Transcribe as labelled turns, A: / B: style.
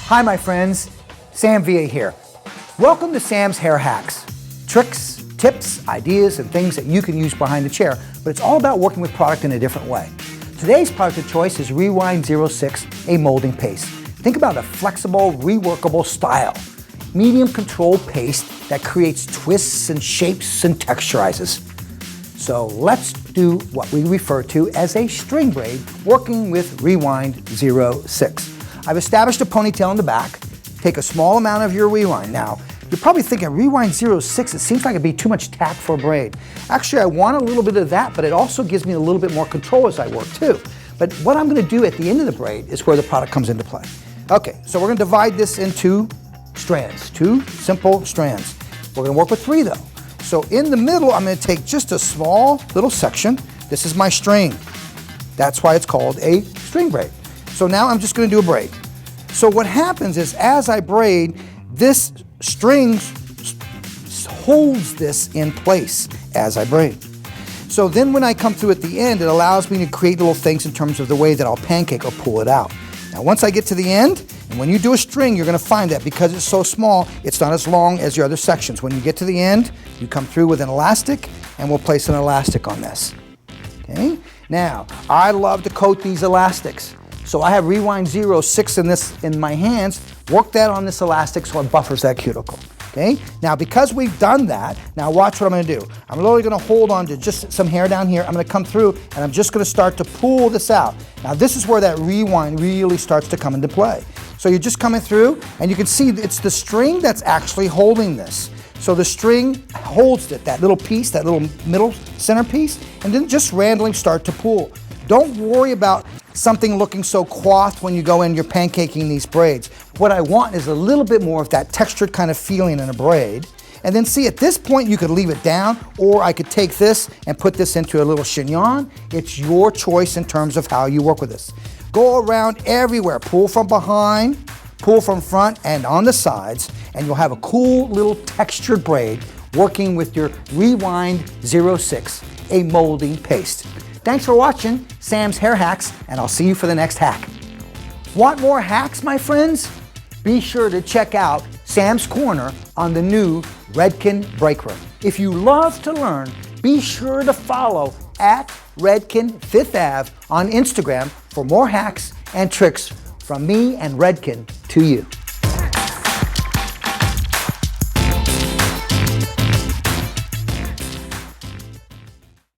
A: Hi my friends, Sam Villa here. Welcome to Sam's Hair Hacks. Tricks, tips, ideas, and things that you can use behind the chair, but it's all about working with product in a different way. Today's product of choice is Rewind 06, a molding paste. Think about a flexible, reworkable style. Medium control paste that creates twists and shapes and texturizes. So let's do what we refer to as a string braid, working with Rewind 06. I've established a ponytail in the back. Take a small amount of your rewind. Now, you're probably thinking Rewind 06, it seems like it'd be too much tack for a braid. Actually, I want a little bit of that, but it also gives me a little bit more control as I work too. But what I'm gonna do at the end of the braid is where the product comes into play. Okay, so we're gonna divide this into strands, 2 simple strands. We're gonna work with 3 though. So in the middle, I'm gonna take just a small little section. This is my string. That's why it's called a string braid. So now I'm just gonna do a braid. So what happens is as I braid, this string holds this in place as I braid. So then when I come through at the end, it allows me to create little things in terms of the way that I'll pancake or pull it out. Now once I get to the end, and when you do a string, you're gonna find that because it's so small, it's not as long as your other sections. When you get to the end, you come through with an elastic, and we'll place an elastic on this. Okay? Now, I love to coat these elastics. So I have Rewind 06 in my hands, work that on this elastic so it buffers that cuticle. Okay? Now because we've done that, now watch what I'm gonna do. I'm literally gonna hold on to just some hair down here. I'm gonna come through and I'm just gonna start to pull this out. Now this is where that rewind really starts to come into play. So you're just coming through and you can see it's the string that's actually holding this. So the string holds it, that little piece, that little middle center piece, and then just randomly start to pull. Don't worry about something looking so coiffed when you go in, you're pancaking these braids. What I want is a little bit more of that textured kind of feeling in a braid. And then see, at this point, you could leave it down, or I could take this and put this into a little chignon. It's your choice in terms of how you work with this. Go around everywhere, pull from behind, pull from front and on the sides, and you'll have a cool little textured braid working with your Rewind 06, a molding paste. Thanks for watching Sam's Hair Hacks, and I'll see you for the next hack. Want more hacks, my friends? Be sure to check out Sam's Corner on the new Redken Break Room. If you love to learn, be sure to follow at Redken 5th Ave on Instagram for more hacks and tricks from me and Redken to you.